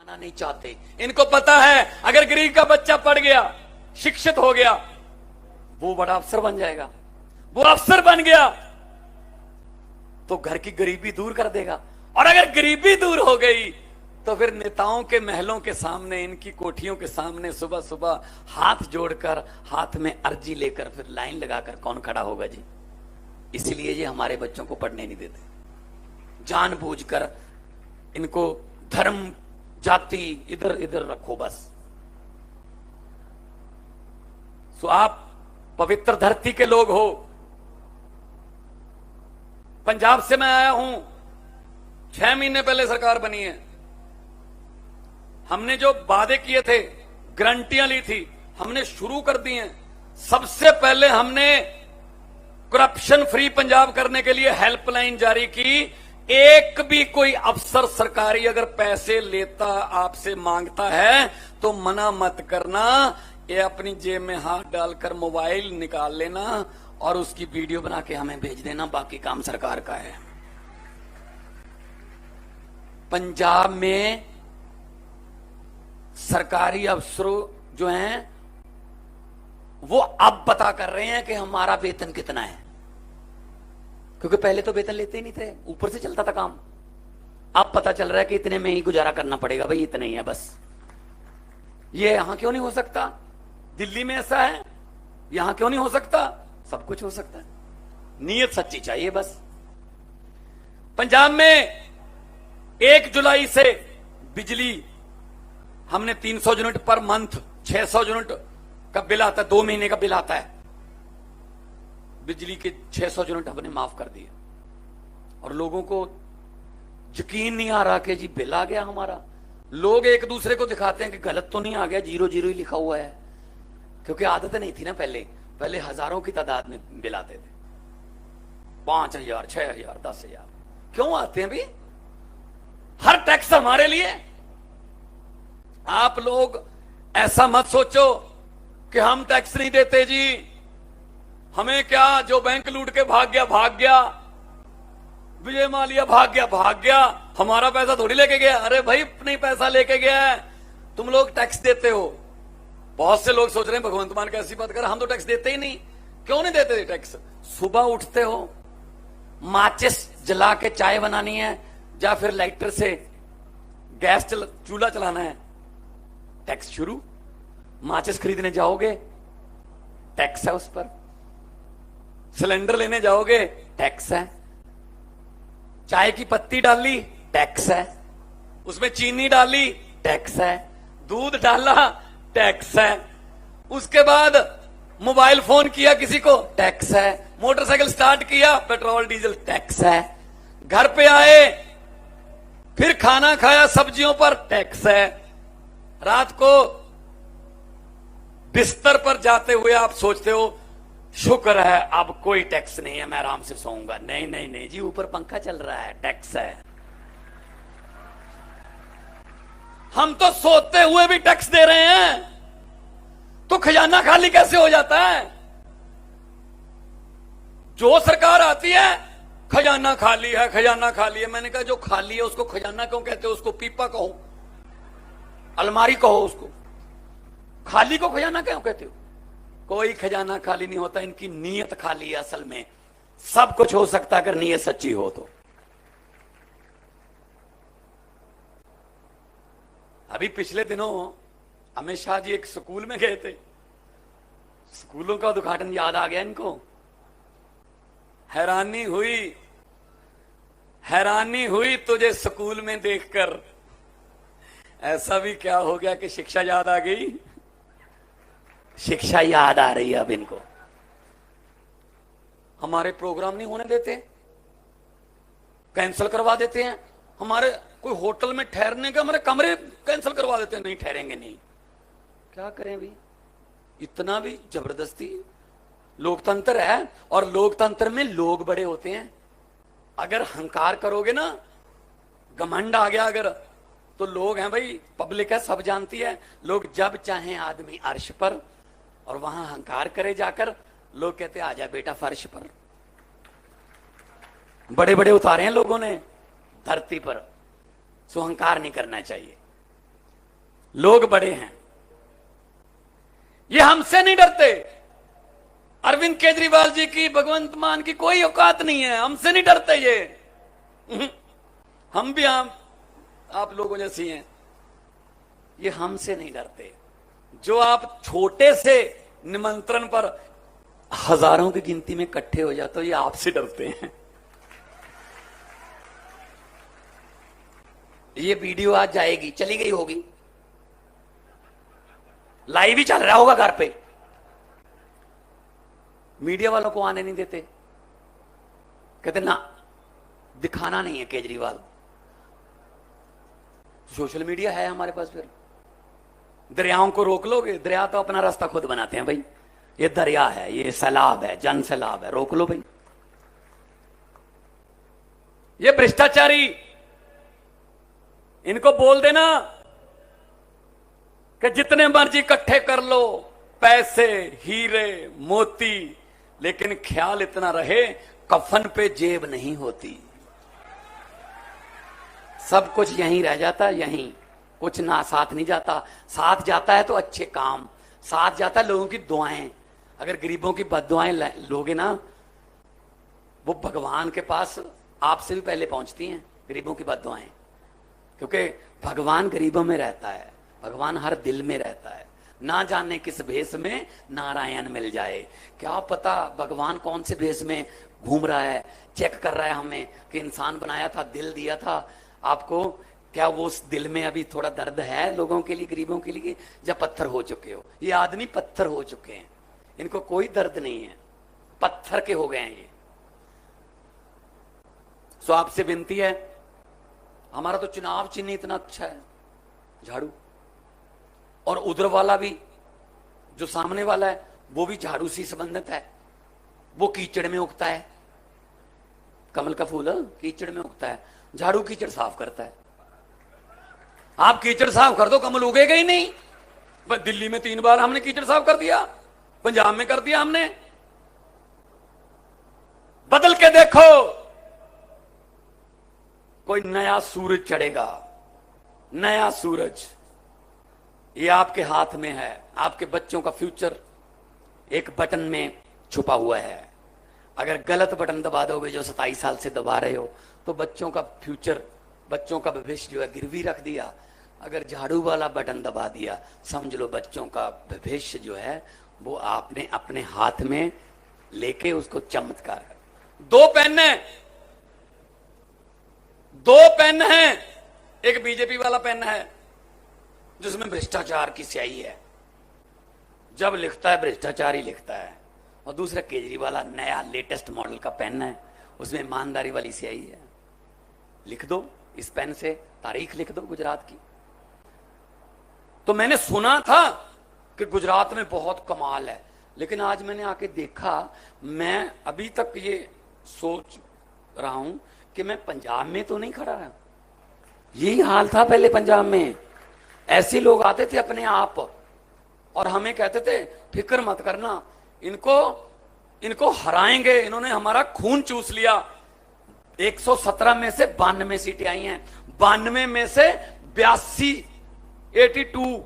आना नहीं चाहते। इनको पता है अगर गरीब का बच्चा पढ़ गया, शिक्षित हो गया, वो बड़ा अफसर बन जाएगा। वो अफसर बन गया तो घर की गरीबी दूर कर देगा, और अगर गरीबी दूर हो गई तो फिर नेताओं के महलों के सामने, इनकी कोठियों के सामने सुबह सुबह हाथ जोड़कर, हाथ में अर्जी लेकर फिर लाइन लगाकर कौन खड़ा होगा जी। इसलिए ये हमारे बच्चों को पढ़ने नहीं देते, जानबूझकर इनको धर्म जाति इधर इधर रखो बस। सो आप पवित्र धरती के लोग हो। पंजाब से मैं आया हूं, 6 महीने पहले सरकार बनी है। हमने जो वादे किए थे, गारंटियां ली थी, हमने शुरू कर दी हैं। सबसे पहले हमने करप्शन फ्री पंजाब करने के लिए हेल्पलाइन जारी की। एक भी कोई अफसर सरकारी अगर पैसे लेता, आपसे मांगता है तो मना मत करना, ये अपनी जेब में हाथ डालकर मोबाइल निकाल लेना और उसकी वीडियो बना के हमें भेज देना, बाकी काम सरकार का है। पंजाब में सरकारी अफसरों जो हैं वो अब पता कर रहे हैं कि हमारा वेतन कितना है, क्योंकि पहले तो वेतन लेते ही नहीं थे, ऊपर से चलता था काम। अब पता चल रहा है कि इतने में ही गुजारा करना पड़ेगा भाई, इतने ही है बस। ये यहां क्यों नहीं हो सकता? दिल्ली में ऐसा है, यहां क्यों नहीं हो सकता? सब कुछ हो सकता है, नीयत सच्ची चाहिए बस। पंजाब में 1 जुलाई से बिजली हमने 300 यूनिट पर मंथ, 600 यूनिट का बिल आता है, 2 महीने का बिल आता है। बिजली के 600 यूनिट हमने माफ कर दिए, और लोगों को यकीन नहीं आ रहा कि जी बिल आ गया हमारा। लोग एक दूसरे को दिखाते हैं कि गलत तो नहीं आ गया, 0 0 ही लिखा हुआ है, क्योंकि आदत नहीं थी ना। पहले हजारों की तादाद में बिल आते थे, 5,000, 6,000, 10,000। क्यों आते हैं भाई? हर टैक्स हमारे लिए। आप लोग ऐसा मत सोचो कि हम टैक्स नहीं देते जी, हमें क्या, जो बैंक लूट के भाग गया, विजय माल्या भाग गया, हमारा पैसा थोड़ी लेके गया। अरे भाई नहीं, पैसा लेके गया है, तुम लोग टैक्स देते हो। बहुत से लोग सोच रहे हैं भगवंत मान कैसी बात कर, हम तो टैक्स देते ही नहीं। क्यों नहीं देते टैक्स? सुबह उठते हो, माचिस जला के चाय बनानी है या फिर लाइटर से गैस चूल्हा चलाना है, टैक्स शुरू। माचिस खरीदने जाओगे, टैक्स है उस पर। सिलेंडर लेने जाओगे, टैक्स है। चाय की पत्ती डाली, टैक्स है। उसमें चीनी डाली, टैक्स है। दूध डाला, टैक्स है। उसके बाद मोबाइल फोन किया किसी को, टैक्स है। मोटरसाइकिल स्टार्ट किया, पेट्रोल डीजल, टैक्स है। घर पे आए, फिर खाना खाया, सब्जियों पर टैक्स है। रात को बिस्तर पर जाते हुए आप सोचते हो शुक्र है अब कोई टैक्स नहीं है, मैं आराम से सोऊंगा। नहीं नहीं नहीं जी, ऊपर पंखा चल रहा है, टैक्स है। हम तो सोते हुए भी टैक्स दे रहे हैं, तो खजाना खाली कैसे हो जाता है? जो सरकार आती है, खजाना खाली है, खजाना खाली है। मैंने कहा जो खाली है उसको खजाना क्यों कहते हो? उसको पीपा कहो, अलमारी कहो उसको, खाली को खजाना क्यों कहते हो? कोई खजाना खाली नहीं होता, इनकी नीयत खाली है। असल में सब कुछ हो सकता है अगर नीयत सच्ची हो तो। अभी पिछले दिनों अमित शाह जी एक स्कूल में गए थे, स्कूलों का उद्घाटन याद आ गया इनको। हैरानी हुई तुझे स्कूल में देखकर। ऐसा भी क्या हो गया कि शिक्षा याद आ गई? शिक्षा याद आ रही है अब इनको। हमारे प्रोग्राम नहीं होने देते, कैंसिल करवा देते हैं। हमारे कोई होटल में ठहरने के हमारे कमरे कैंसिल करवा देते हैं, नहीं ठहरेंगे नहीं। क्या करें भी, इतना भी जबरदस्ती। लोकतंत्र है, और लोकतंत्र में लोग बड़े होते हैं। अगर हंकार करोगे ना, घमंड आ गया अगर, तो लोग हैं भाई, पब्लिक है, सब जानती है। लोग जब चाहें आदमी अर्श पर, और वहां हंकार करे जाकर, लोग कहते आजा बेटा फर्श पर। बड़े बड़े उतारे हैं लोगों ने धरती पर, सो अहंकार नहीं करना चाहिए। लोग बड़े हैं, ये हमसे नहीं डरते। अरविंद केजरीवाल जी की, भगवंत मान की कोई औकात नहीं है, हमसे नहीं डरते ये। हम भी आप लोगों जैसी हैं, ये हमसे नहीं डरते। जो आप छोटे से निमंत्रण पर हजारों की गिनती में इकट्ठे हो जाते हो, ये आपसे डरते हैं। ये वीडियो आज जाएगी, चली गई होगी, लाइव ही चल रहा होगा घर पे, मीडिया वालों को आने नहीं देते, कहते ना दिखाना नहीं है केजरीवाल। सोशल मीडिया है हमारे पास, फिर दरियाओं को रोक लोगे? दरिया तो अपना रास्ता खुद बनाते हैं भाई, ये दरिया है, ये सैलाब है, जन सैलाब है, रोक लो भाई। ये भ्रष्टाचारी, इनको बोल देना कि जितने मर्जी इकट्ठे कर लो पैसे, हीरे, मोती, लेकिन ख्याल इतना रहे कफन पे जेब नहीं होती। सब कुछ यहीं रह जाता, यहीं कुछ ना साथ नहीं जाता। साथ जाता है तो अच्छे काम, साथ जाता है लोगों की दुआएं। अगर गरीबों की बद्दुआएं लोगे ना, वो भगवान के पास आपसे भी पहले पहुंचती हैं, गरीबों की बद्दुआएं। क्योंकि भगवान गरीबों में रहता है, भगवान हर दिल में रहता है। ना जाने किस भेष में नारायण मिल जाए, क्या पता भगवान कौन से भेष में घूम रहा है, चेक कर रहा है हमें कि इंसान बनाया था, दिल दिया था आपको, क्या वो उस दिल में अभी थोड़ा दर्द है लोगों के लिए, गरीबों के लिए, या पत्थर हो चुके हो? ये आदमी पत्थर हो चुके हैं, इनको कोई दर्द नहीं है, पत्थर के हो गए हैं ये। सो आपसे विनती है, हमारा तो चुनाव चिन्ह इतना अच्छा है, झाड़ू, और उधर वाला भी जो सामने वाला है वो भी झाड़ू से संबंधित है। वो कीचड़ में उगता है, कमल का फूल कीचड़ में उगता है, झाड़ू कीचड़ साफ करता है। आप कीचड़ साफ कर दो, कमल उगेगा ही नहीं। बस दिल्ली में 3 बार हमने कीचड़ साफ कर दिया, पंजाब में कर दिया हमने। बदल के देखो, कोई नया सूरज चढ़ेगा, नया सूरज। ये आपके हाथ में है, आपके बच्चों का फ्यूचर एक बटन में छुपा हुआ है। अगर गलत बटन दबा दोगे, जो 27 साल से दबा रहे हो, तो बच्चों का फ्यूचर, बच्चों का भविष्य जो है गिरवी रख दिया। अगर झाड़ू वाला बटन दबा दिया, समझ लो बच्चों का भविष्य जो है वो आपने अपने हाथ में लेके उसको चमत्कार। 2 पेन है, 2 पेन है, एक बीजेपी वाला पेन है जिसमें भ्रष्टाचार की स्याही है, जब लिखता है भ्रष्टाचार ही लिखता है, और दूसरा केजरीवाल वाला नया लेटेस्ट मॉडल का पेन है, उसमें ईमानदारी वाली स्याही है। लिख दो इस पेन से, तारीख लिख दो गुजरात की। तो मैंने सुना था कि गुजरात में बहुत कमाल है, लेकिन आज मैंने आके देखा, मैं अभी तक ये सोच रहा हूं कि मैं पंजाब में तो नहीं खड़ा रहा। यही हाल था पहले पंजाब में, ऐसे लोग आते थे अपने आप और हमें कहते थे फिक्र मत करना, इनको हराएंगे, इन्होंने हमारा खून चूस लिया। 117 में से 92 सीटें आई हैं, 92 में से 82